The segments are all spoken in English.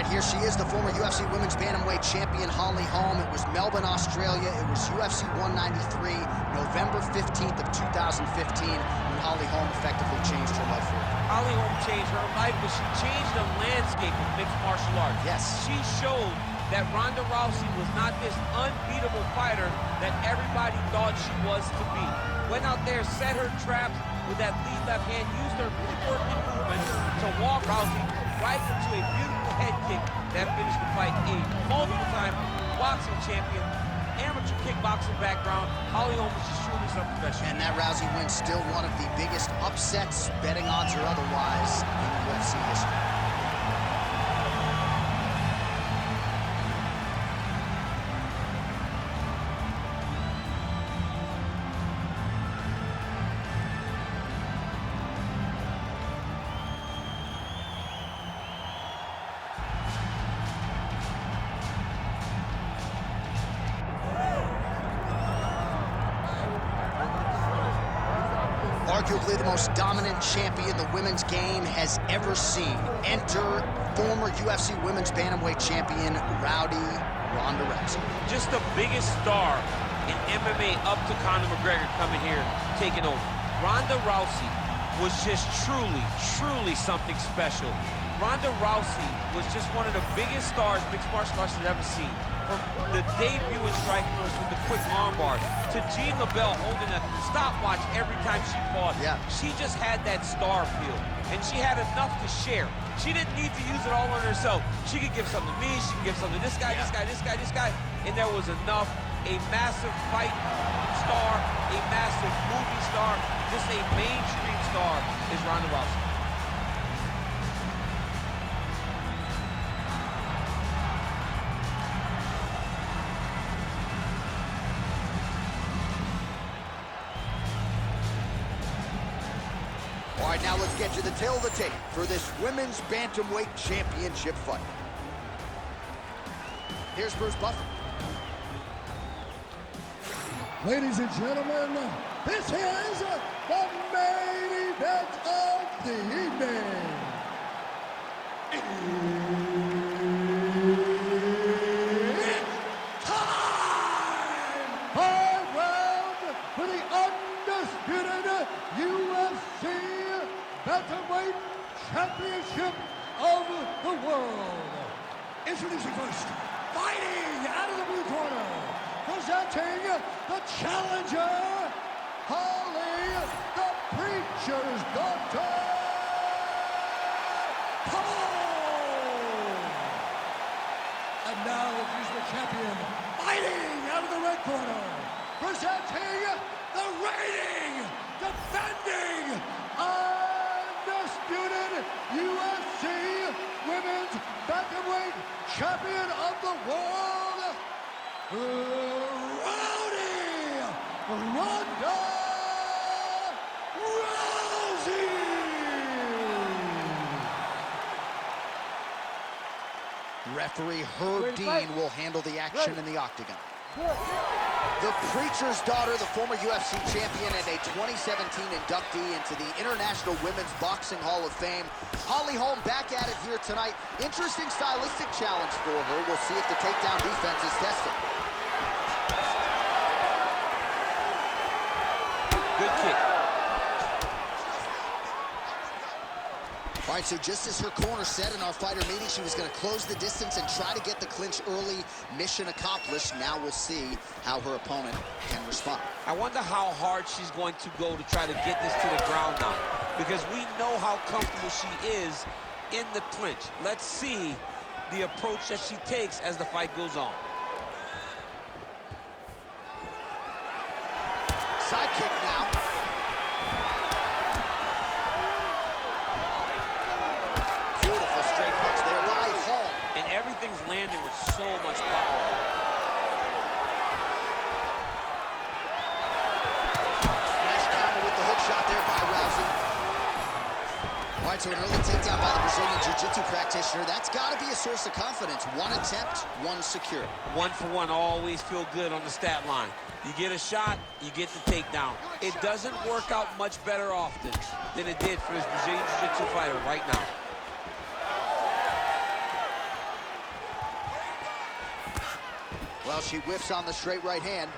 right, here she is, the former UFC Women's Bantamweight Champion, Holly Holm. It was Melbourne, Australia. It was UFC 193, November 15th of 2015, when Holly Holm effectively changed her life forever. Holly Holm changed her life, but she changed the landscape of mixed martial arts. Yes. She showed that Ronda Rousey was not this unbeatable fighter that everybody thought she was to be. Went out there, set her traps with that lead left hand, used her footwork and movement to walk Rousey right into a beautiful head kick that finished the fight. A multiple-time boxing champion, amateur kickboxing background. Holly Holm was just truly something special. And that Rousey win still one of the biggest upsets, betting odds or otherwise, in UFC history. Arguably the most dominant champion the women's game has ever seen. Enter former UFC Women's Bantamweight Champion, Ronda Rousey. Just the biggest star in MMA up to Conor McGregor coming here, taking over. Ronda Rousey was just truly something special. Ronda Rousey was just one of the biggest stars mixed martial arts has ever seen. From the debut in Strike Force with the quick armbar to Jean LaBelle holding a stopwatch every time she fought. Yeah. She just had that star feel, and she had enough to share. She didn't need to use it all on herself. She could give some to me, she could give some to this guy, this guy, and there was enough. A massive fight star, a massive movie star, just a mainstream star is Ronda Rousey. All right, now let's get to the tail of the tape for this Women's Bantamweight Championship fight. Here's Bruce Buffer. Ladies and gentlemen, this is the main event of the evening. It's time! 5 rounds for the undisputed UFC Bantamweight Championship of the world. Introducing first, fighting out of the blue corner, presenting the challenger, Holly, the Preacher's Daughter, Holm. And now he's the champion, fighting out of the red corner, presenting the reigning, defending, undisputed UFC Women's Bantamweight Champion of the world, Ronda Rousey! Referee Herb Dean will handle the action in the octagon. The Preacher's Daughter, the former UFC champion and a 2017 inductee into the International Women's Boxing Hall of Fame. Holly Holm back at it here tonight. Interesting stylistic challenge for her. We'll see if the takedown defense is tested. Good kick. All right, so just as her corner said in our fighter meeting, she was going to close the distance and try to get the clinch early. Mission accomplished. Now we'll see how her opponent can respond. I wonder how hard she's going to go to try to get this to the ground now, because we know how comfortable she is in the clinch. Let's see the approach that she takes as the fight goes on. Side kick now. Beautiful straight punch there by Holm. And everything's landing with so much power. Nice counter with the hook shot there by Rousey. All right, so an early takedown by the Brazilian Jiu-Jitsu practitioner. That's got to be a source of confidence. One attempt, one secure. 1 for 1, always feel good on the stat line. You get a shot, you get the takedown. It doesn't work out much better often than it did for this Brazilian Jiu-Jitsu fighter right now. Well, she whiffs on the straight right hand.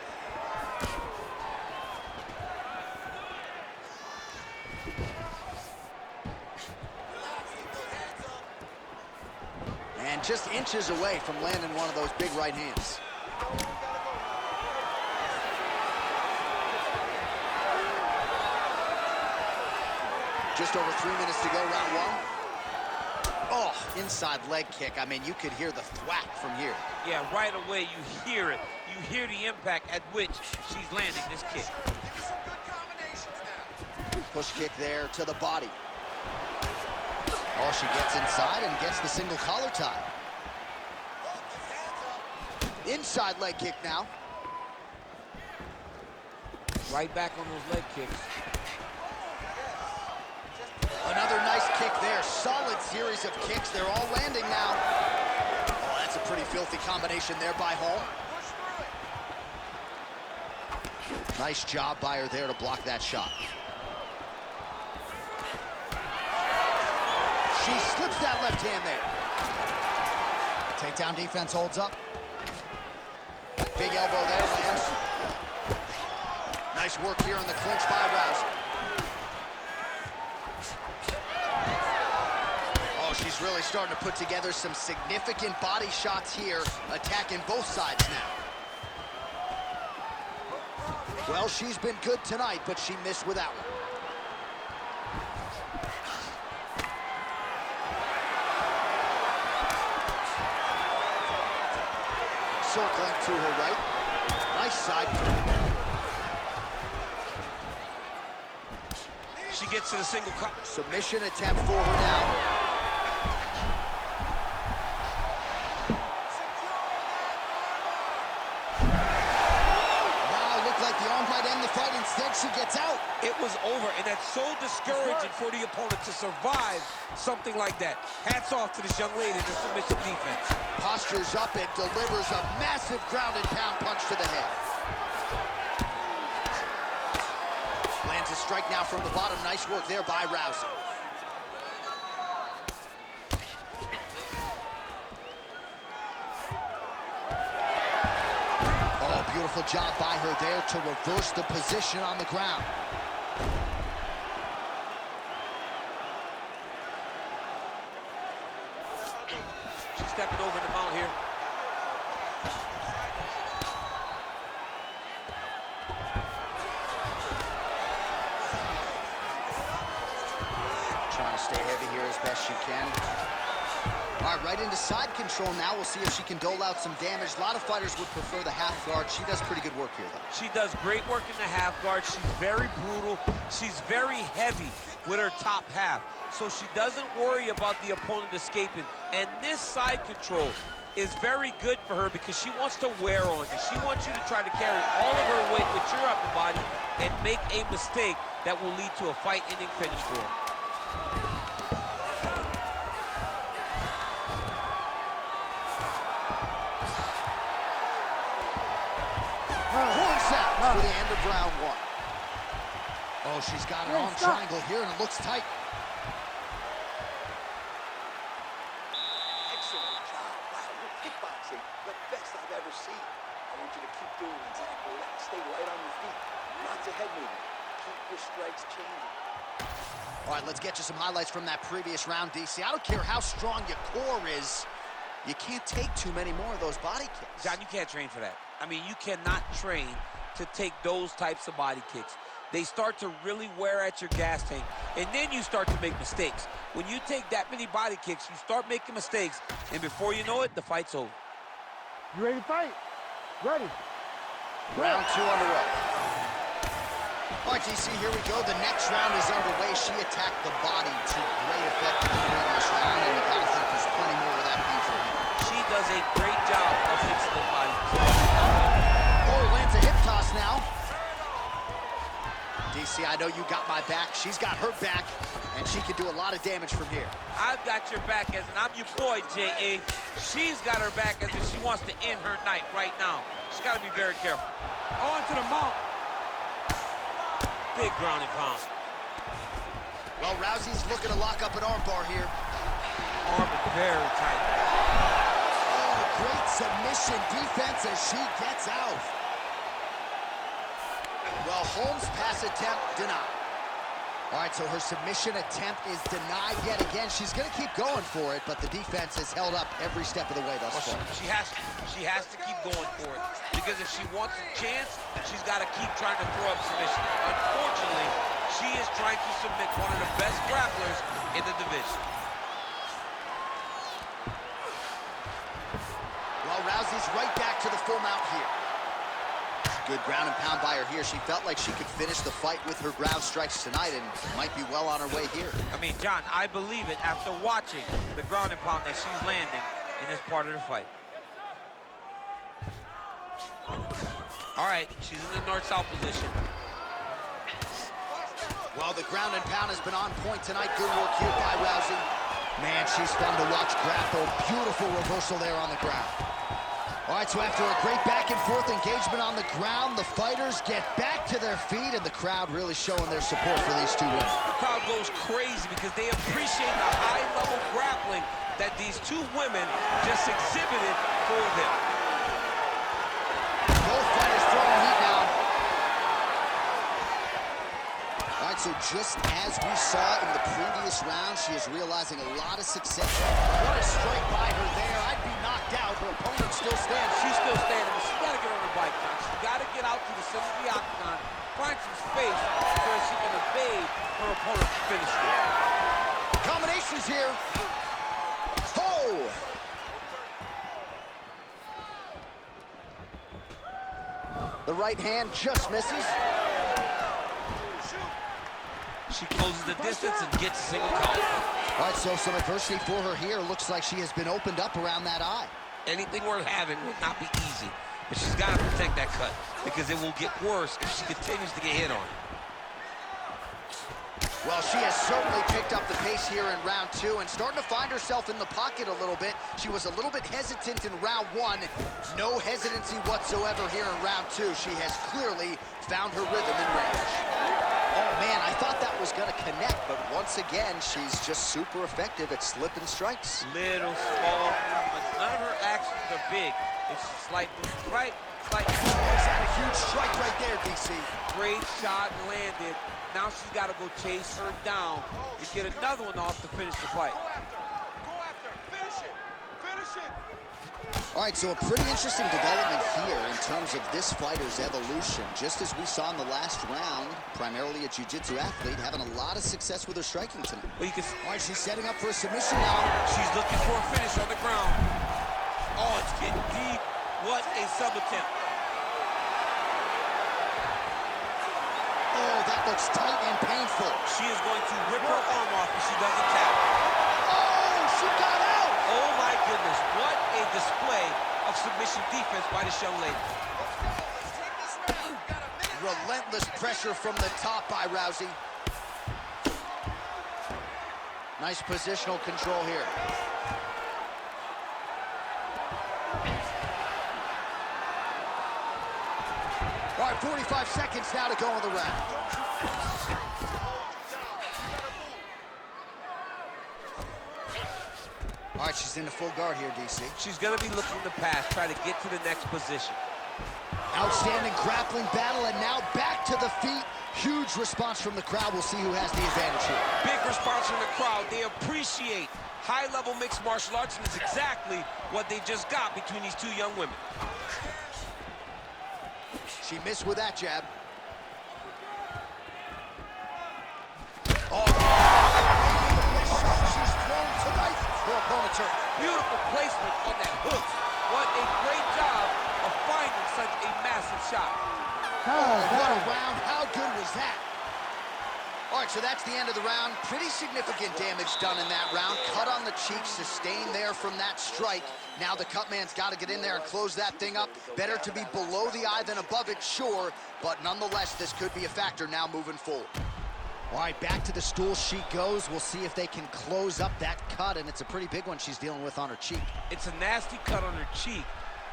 And just inches away from landing one of those big right hands. Just over 3 minutes to go, round one. Oh, inside leg kick. I mean, you could hear the thwack from here. Yeah, right away you hear it. You hear the impact at which she's landing this kick. Push kick there to the body. Oh, she gets inside and gets the single collar tie. Inside leg kick now. Right back on those leg kicks. Another nice kick there. Solid series of kicks. They're all landing now. Oh, that's a pretty filthy combination there by Holm. Nice job by her there to block that shot. She slips that left hand there. Takedown defense holds up. Big elbow there lands. Nice work here in the clinch by Rousey. Oh, she's really starting to put together some significant body shots here, attacking both sides now. Well, she's been good tonight, but she missed with that one. Circling to her right. Nice side. She gets to the single cut. Submission attempt for her now. Wow, looked like the arm might end the fight. Instead, she gets out. It was over, and that's so discouraging for the opponent to survive something like that. Hats off to this young lady in the submission defense. Postures up and delivers a massive ground and pound punch to the head. Lands a strike now from the bottom. Nice work there by Rousey. Oh, beautiful job by her there to reverse the position on the ground. She's stepping over the mount here. Trying to stay heavy here as best she can. All right, right into side control now. We'll see if she can dole out some damage. A lot of fighters would prefer the half guard. She does pretty good work here, though. She does great work in the half guard. She's very brutal. She's very heavy with her top half. So she doesn't worry about the opponent escaping. And this side control is very good for her because she wants to wear on you. She wants you to try to carry all of her weight with your upper body and make a mistake that will lead to a fight-ending finish for her. Horns out for the end of round one. Oh, she's got an arm triangle here, and it looks tight. Excellent job. Wow, your kickboxing, the best I've ever seen. I want you to keep doing exactly that. Stay light on your feet. Lots of head movement. Keep your strikes changing. All right, let's get you some highlights from that previous round, DC. I don't care how strong your core is. You can't take too many more of those body kicks. John, you can't train for that. I mean, you cannot train to take those types of body kicks. They start to really wear at your gas tank, and then you start to make mistakes. When you take that many body kicks, you start making mistakes, and before you know it, the fight's over. You ready to fight? Ready. Round two underway. All right, DC, here we go. The next round is underway. She attacked the body to great effect in the previous round, and you gotta think there's plenty more of that being for her. She does a great job of fixing the body. Oh, lands a hip toss now. DC, I know you got my back. She's got her back, and she can do a lot of damage from here. I've got your back, as and I'm your boy, J.A. She's got her back as if she wants to end her night right now. She's got to be very careful. On to the mount. Big ground and pound. Well, Rousey's looking to lock up an armbar here. Arm is very tight. Oh, great submission defense as she gets out. Well, Holm's pass attempt denied. All right, so her submission attempt is denied yet again. She's going to keep going for it, but the defense has held up every step of the way thus far. She has to keep going for it, because if she wants a chance, she's got to keep trying to throw up submission. Unfortunately, she is trying to submit one of the best grapplers in the division. Well, Rousey's right back to the full mount here. Good ground and pound by her here. She felt like she could finish the fight with her ground strikes tonight and might be well on her way here. I mean, John, I believe it after watching the ground and pound that she's landing in this part of the fight. All right, she's in the north-south position. Well, the ground and pound has been on point tonight. Good work here by Rousey. Man, she's fun to watch grapple. Beautiful reversal there on the ground. All right, so after a great back-and-forth engagement on the ground, the fighters get back to their feet, and the crowd really showing their support for these two women. The crowd goes crazy because they appreciate the high-level grappling that these two women just exhibited for them. Both fighters throwing heat now. All right, so just as we saw in the previous round, she is realizing a lot of success. What a strike by her there. I'd be knocked out. Her opponent still stands. She's still standing, but she's got to get on her bike, John. She's got to get out to the center of the octagon, find some space where she can evade her opponent's finish there. Combinations here. Oh! The right hand just misses. She closes the distance and gets a single count. All right, so some adversity for her here. Looks like she has been opened up around that eye. Anything worth having would not be easy, but she's got to protect that cut because it will get worse if she continues to get hit on. Well, she has certainly picked up the pace here in round two and starting to find herself in the pocket a little bit. She was a little bit hesitant in round one. No hesitancy whatsoever here in round two. She has clearly found her rhythm in range. Oh, man, I thought that was going to connect, but once again, she's just super effective at slipping strikes. Little, small movements. None of her actions are big. It's slight movement right, slight movement. Is that a huge strike right there, DC? Great shot landed. Now she's got to go chase her down and get another one off to finish the fight. Go after. Finish it. Finish it. All right, so a pretty interesting development here in terms of this fighter's evolution. Just as we saw in the last round, primarily a jiu-jitsu athlete, having a lot of success with her striking tonight. Well, you can. All right, she's setting up for a submission now. She's looking for a finish on the ground. Oh, it's getting deep. What a sub attempt. Oh, that looks tight and painful. She is going to rip her arm off if she doesn't tap. Oh, she got out! Oh my goodness, what a display of submission defense by this young lady. Relentless pressure from the top by Rousey. Nice positional control here. All right, 45 seconds now to go in the round. All right, she's into full guard here, DC. She's going to be looking to pass, try to get to the next position. Outstanding grappling battle, and now back to the feet. Huge response from the crowd. We'll see who has the advantage here. Big response from the crowd. They appreciate high-level mixed martial arts, and it's exactly what they just got between these two young women. She missed with that jab. Oh, she's thrown tonight. Her opponent's hurt. Beautiful placement on that hook. What a great job of finding such a massive shot. Oh, what a round. How good was that? All right, so that's the end of the round. Pretty significant damage done in that round. Cut on the cheek, sustained there from that strike. Now the cut man's got to get in there and close that thing up. Better to be below the eye than above it, sure. But nonetheless, this could be a factor now moving forward. All right, back to the stool she goes. We'll see if they can close up that cut, and it's a pretty big one she's dealing with on her cheek. It's a nasty cut on her cheek,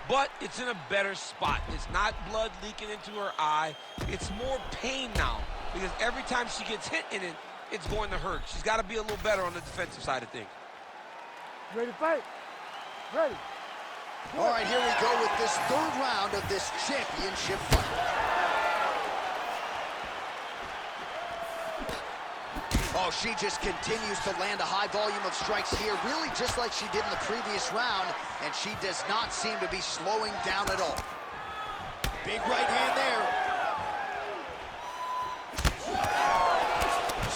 but it's in a better spot. It's not blood leaking into her eye. It's more pain now, because every time she gets hit in it, it's going to hurt. She's got to be a little better on the defensive side of things. You ready to fight? Ready. All right, here we go with this third round of this championship fight. Oh, she just continues to land a high volume of strikes here, really just like she did in the previous round, and she does not seem to be slowing down at all. Big right hand there.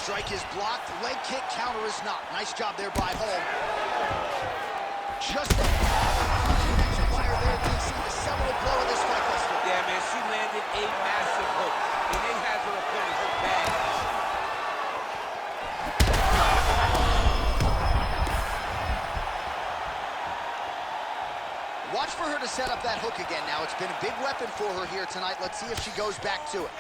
Strike is blocked, leg kick, counter is not. Nice job there by Holm. Just a connection fire there, DC, the seminal blow of this fight, Lester. Yeah, man, she landed a massive hook, and they had her opponent hook bad. Watch for her to set up that hook again now. It's been a big weapon for her here tonight. Let's see if she goes back to it.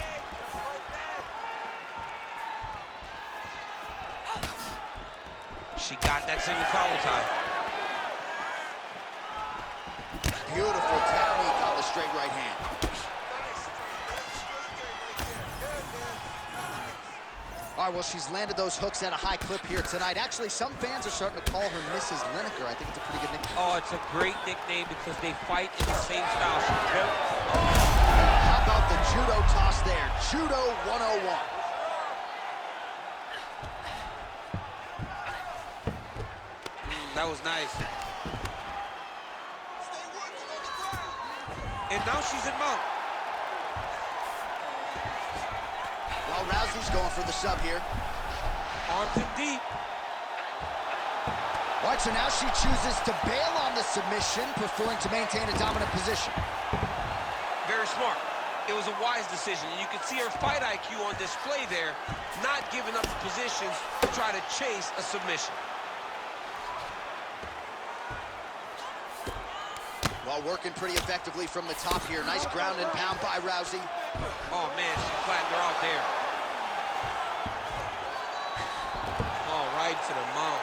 She got that single collar tie. Beautiful technique on the straight right hand. All right, well, she's landed those hooks at a high clip here tonight. Actually, some fans are starting to call her Mrs. Lineker. I think it's a pretty good nickname. Oh, it's a great nickname because they fight in the same style. How about the judo toss there? Judo 101. That was nice. And now she's in mount. Well, Rousey's going for the sub here. Arms in deep. All right, so now she chooses to bail on the submission, preferring to maintain a dominant position. Very smart. It was a wise decision. And you can see her fight IQ on display there, not giving up the positions to try to chase a submission. Well, working pretty effectively from the top here. Nice ground and pound by Rousey. Oh, man, she flattened her out there. Oh, right to the mount.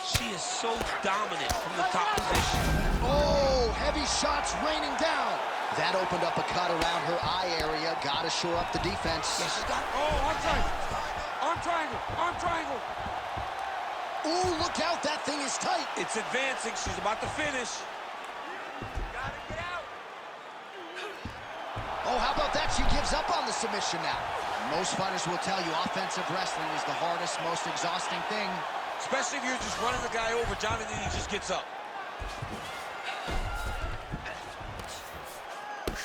She is so dominant from the top position. Oh, heavy shots raining down. That opened up a cut around her eye area. Got to shore up the defense. Yeah, she's got... Oh, arm triangle. Arm triangle. Arm triangle. Ooh, look out, that thing is tight. It's advancing, she's about to finish. Gotta get out. Oh, how about that? She gives up on the submission now. Most fighters will tell you offensive wrestling is the hardest, most exhausting thing. Especially if you're just running the guy over, Jonathan, he just gets up.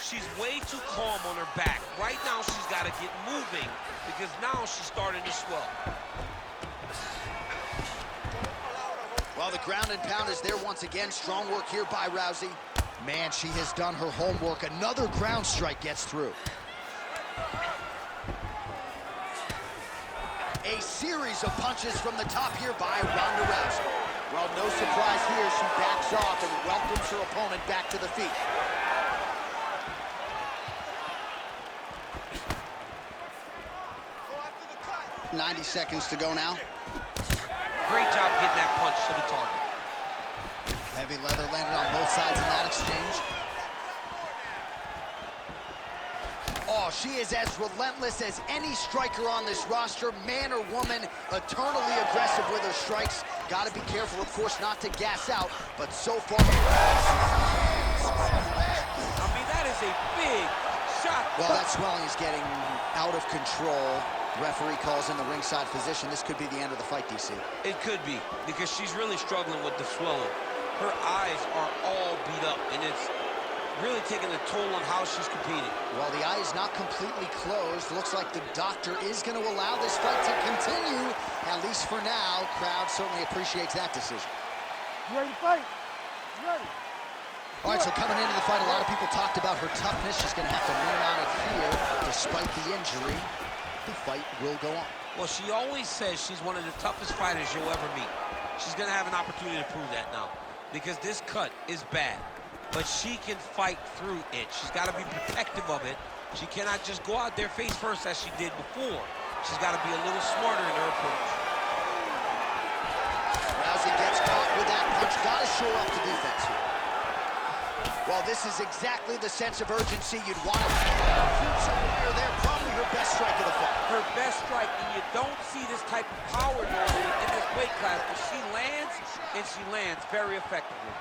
She's way too calm on her back. Right now, she's got to get moving because now she's starting to swell. Well, the ground and pound is there once again. Strong work here by Rousey. Man, she has done her homework. Another ground strike gets through. A series of punches from the top here by Ronda Rousey. Well, no surprise here. She backs off and welcomes her opponent back to the feet. Go after the cut. 90 seconds to go now. Great job getting that punch to the target. Heavy leather landed on both sides in that exchange. Oh, she is as relentless as any striker on this roster, man or woman, eternally aggressive with her strikes. Got to be careful, of course, not to gas out, but so far... I mean, that is a big shot. Well, that swelling is getting out of control. Referee calls in the ringside physician. This could be the end of the fight, DC. It could be, because she's really struggling with the swelling. Her eyes are all beat up, and it's really taking a toll on how she's competing. Well, the eye is not completely closed. Looks like the doctor is going to allow this fight to continue, at least for now. Crowd certainly appreciates that decision. You ready to fight? You ready? All right, so coming into the fight, a lot of people talked about her toughness. She's going to have to lean on it here, despite the injury. The fight will go on. Well, she always says she's one of the toughest fighters you'll ever meet. She's going to have an opportunity to prove that now, because this cut is bad, but she can fight through it. She's got to be protective of it. She cannot just go out there face first as she did before. She's got to be a little smarter in her approach. Rousey gets caught with that punch. Got to shore up the defense here. Well, this is exactly the sense of urgency you'd want to shoot somewhere there. Probably her best strike of the fight. Her best strike, and you don't see this type of power normally in this weight class, but she lands, and she lands very effectively.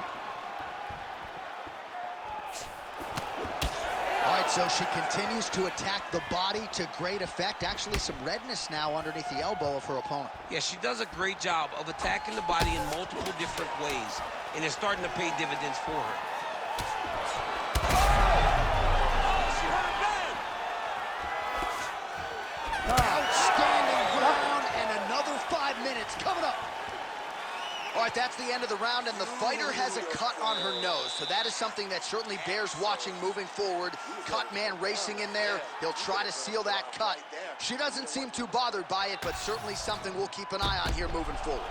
All right, so she continues to attack the body to great effect. Actually, some redness now underneath the elbow of her opponent. Yeah, she does a great job of attacking the body in multiple different ways, and it's starting to pay dividends for her. Outstanding ground, and another 5 minutes coming up. All right, that's the end of the round, and the fighter has a cut on her nose, so that is something that certainly bears watching moving forward. Cut man racing in there. He'll try to seal that cut. She doesn't seem too bothered by it, but certainly something we'll keep an eye on here moving forward.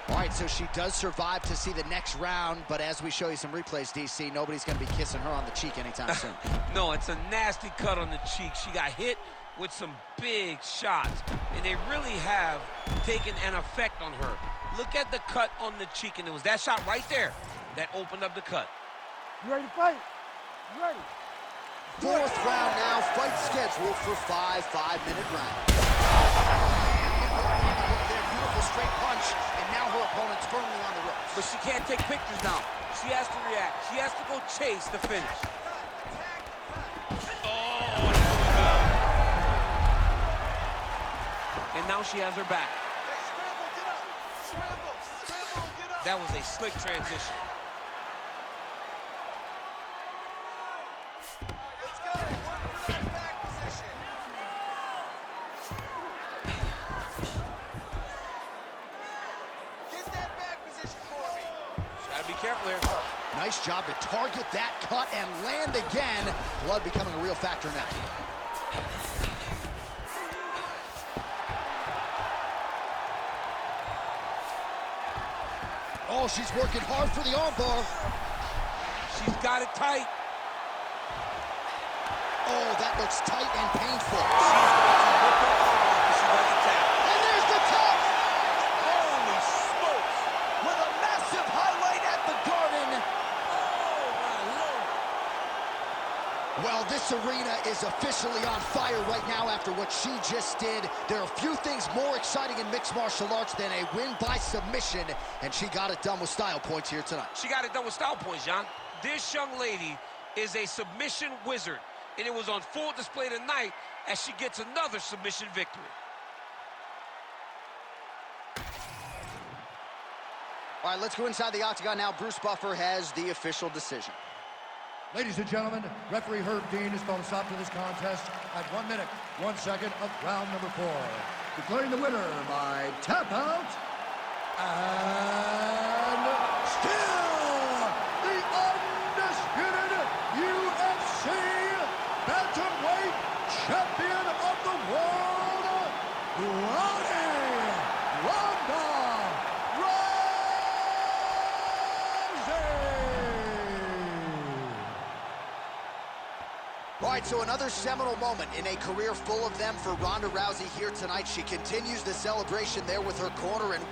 All right, so she does survive to see the next round, but as we show you some replays, DC, nobody's going to be kissing her on the cheek anytime soon. No, it's a nasty cut on the cheek. She got hit with some big shots, and they really have taken an effect on her. Look at the cut on the cheek, and it was that shot right there that opened up the cut. You ready to fight? You ready? Fourth round now, fight scheduled for 5 5-minute rounds. Their beautiful straight punch, and now her opponent's firmly on the ropes. But she can't take pictures now. She has to react. She has to go chase the finish. Oh, and now she has her back. That was a slick transition. Gotta be careful here. Nice job to target that cut and land again. Blood becoming a real factor now. Oh, she's working hard for the armbar. She's got it tight. Oh, that looks tight and painful. She's going to rip her arm off if she doesn't tap. And there's the tap! Holy smokes! With a massive highlight at the Garden. Oh, my Lord. Well, this arena is officially on fire right now after what she just did. There are few things more exciting in mixed martial arts than a win by submission, and she got it done with style points here tonight. She got it done with style points, John. This young lady is a submission wizard, and it was on full display tonight as she gets another submission victory. All right, let's go inside the octagon now. Bruce Buffer has the official decision. Ladies and gentlemen, referee Herb Dean has called a stop to this contest at 1 minute, 1 second of round number 4. Declaring the winner by tap out, and still the undisputed UFC bantamweight champion of the world, Ronda All right, so another seminal moment in a career full of them for Ronda Rousey here tonight. She continues the celebration there with her corner and